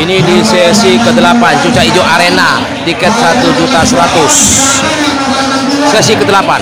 Ini di sesi ke-8 Cucak Hijau Arena, tiket 1.100.000. Sesi ke-8.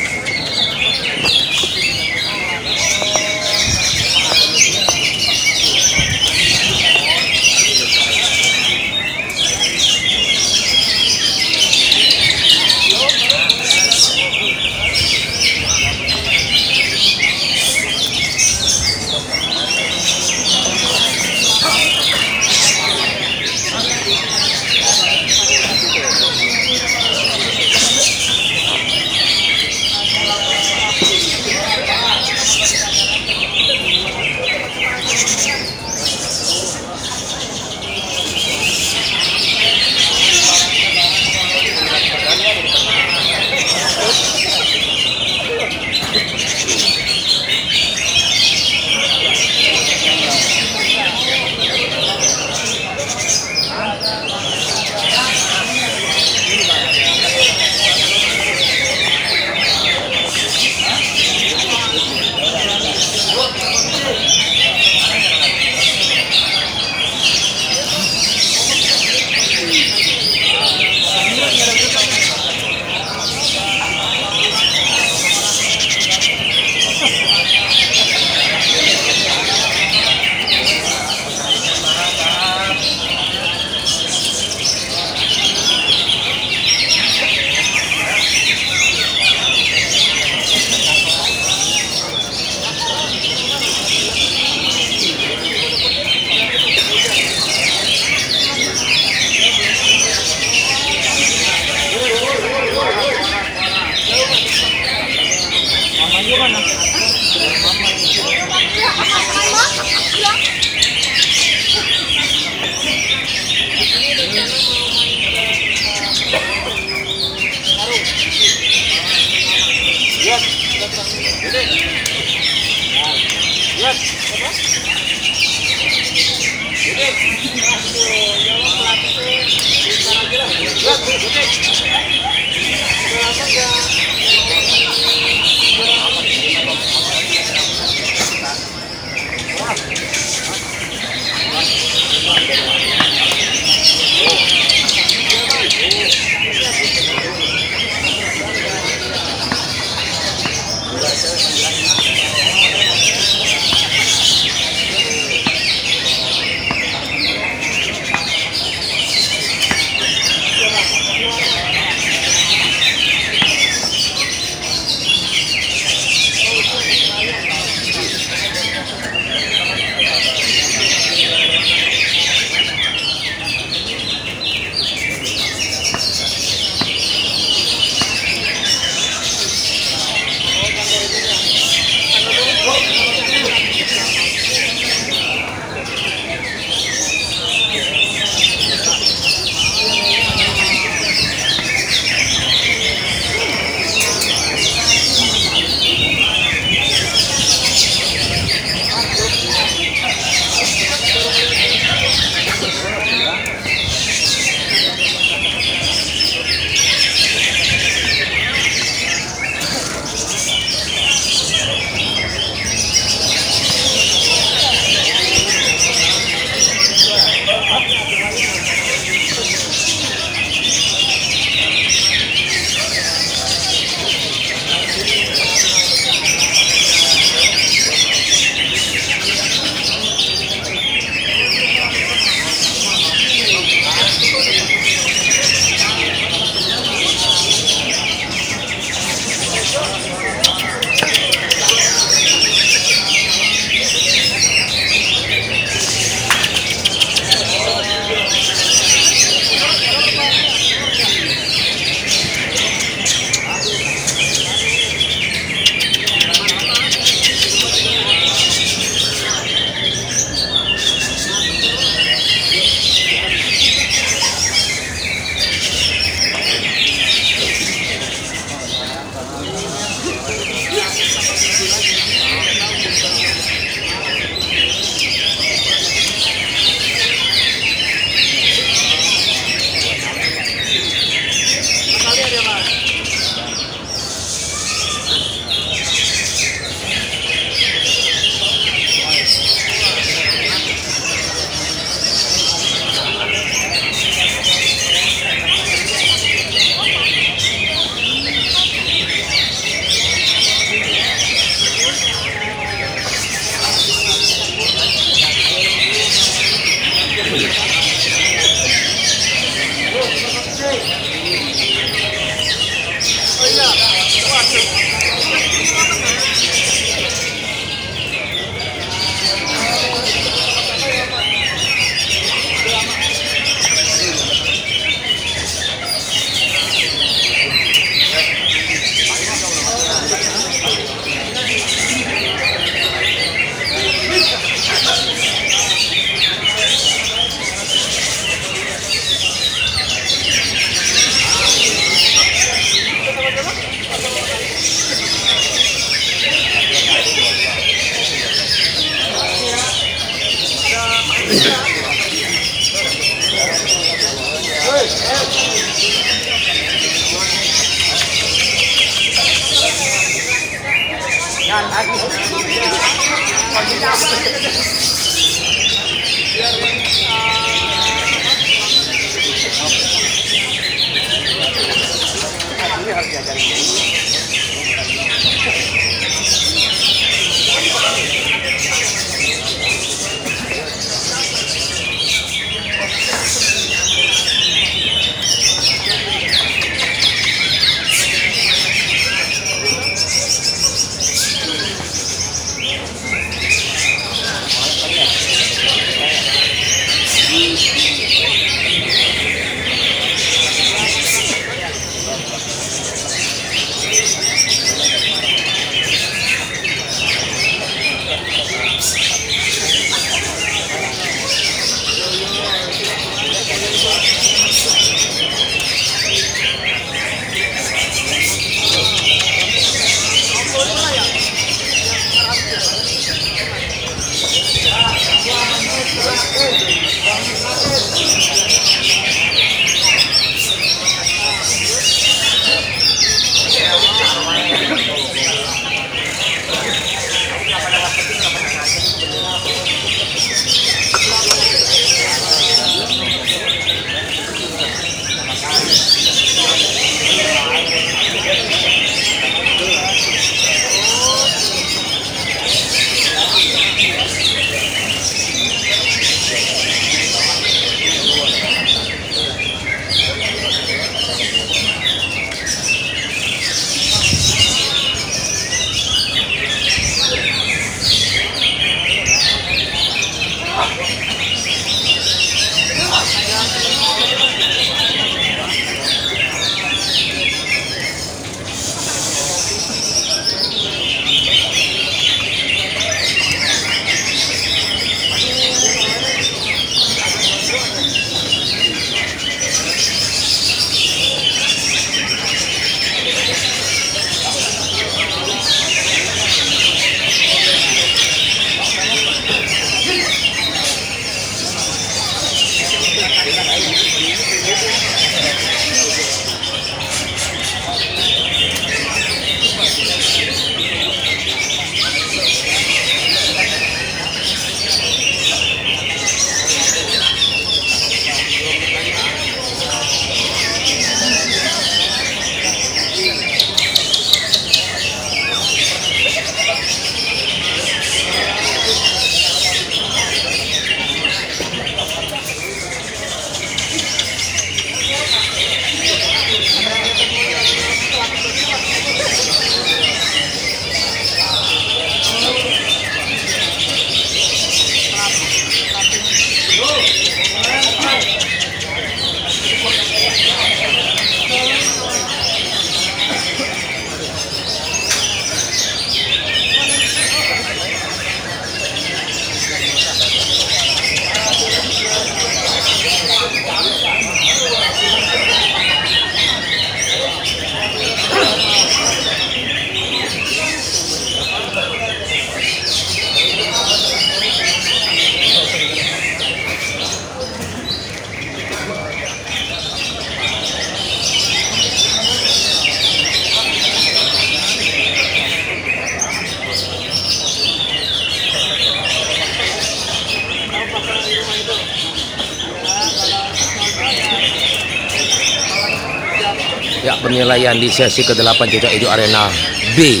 Ya, penilaian di sesi ke-8 Cucak Ijo Arena B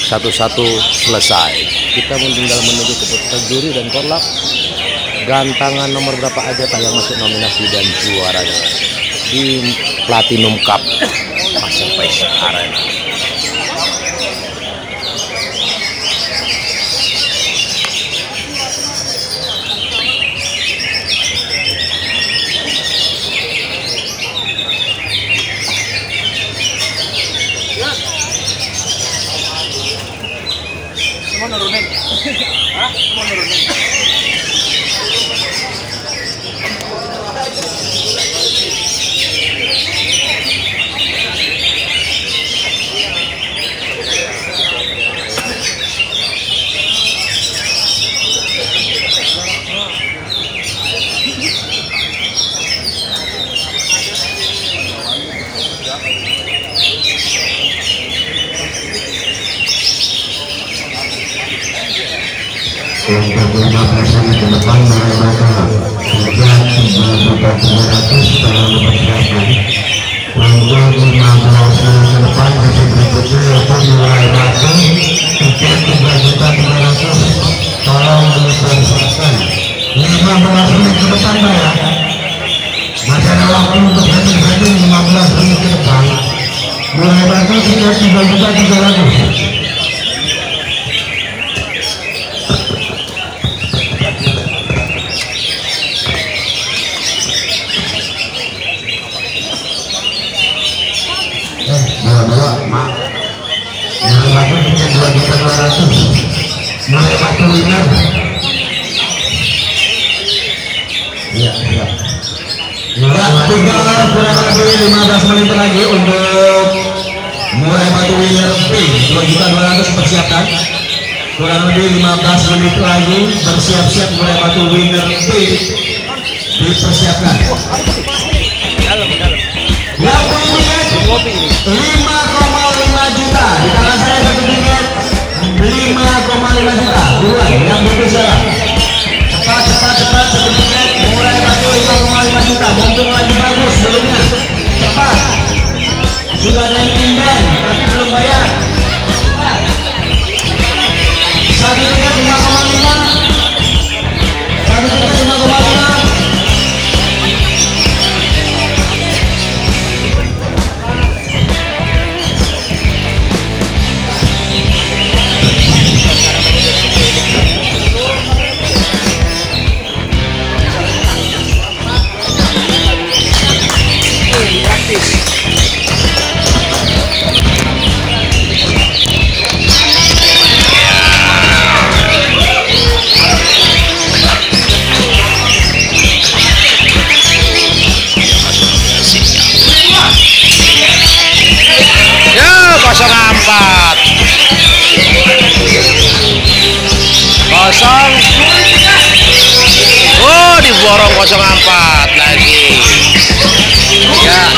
1-1 selesai. Kita tinggal menuju keputusan juri dan korlap. Gantangan nomor berapa aja tah yang masuk nominasi dan juaranya di Platinum Cup Masterpiece Arena. Mau nurunin? Hah? Mau nurunin? Untuk 15 menit ke depan mereka sudah 3.300 dalam persiapan. Untuk 15 menit ke depan sesi berikutnya yaitu mulai batu tiket 3.300. Tolong dipersiapkan 15 menit ke depan ya. Masih ada waktu untuk setting 15 menit ke depan. Mulai batu tiket 3.300. Mulai batu winner. Iya, iya. Tinggal kurang lebih 15 menit lagi untuk mulai batu winner P 2.200 persiapkan. Kurang lebih 15 menit lagi bersiap-siap mulai batu winner P dipersiapkan. Yang punya 5,5 juta di tangan saya satu tiket 5,5 juta. Dua yang berbicara cepat satu tiket mulai batu 5,5 juta. Mumpung lagi bagus sebelumnya cepat. Sudah ada yang inden tapi belum bayar. Satu tiket 5,5. Satu tiket 5,5. Kosong. Oh, diborong 04 lagi. Ya,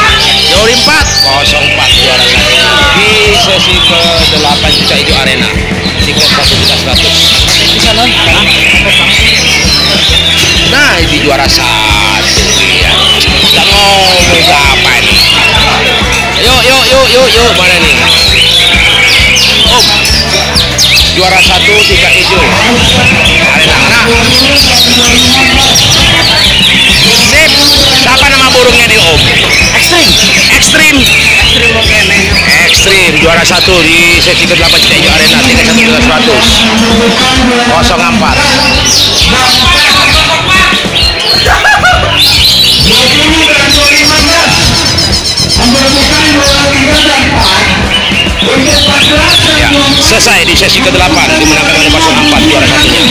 Jori 4 04 juara satu di sesi ke-8 Juta Ijo Arena. Tiket 1.100. Di sana. Nah, ini juara satu ya. Kita ngomong apa nih? Yuk, mana nih? Om. Juara satu tiga hijau Arena. Nah, sip. Siapa nama burungnya di Om? Ekstrim juara satu di sesi ke-8 Juta Ijo Arena. Tiket 1.100 04. Ya, selesai di sesi ke-8 dimenangkan oleh 04 juara satunya.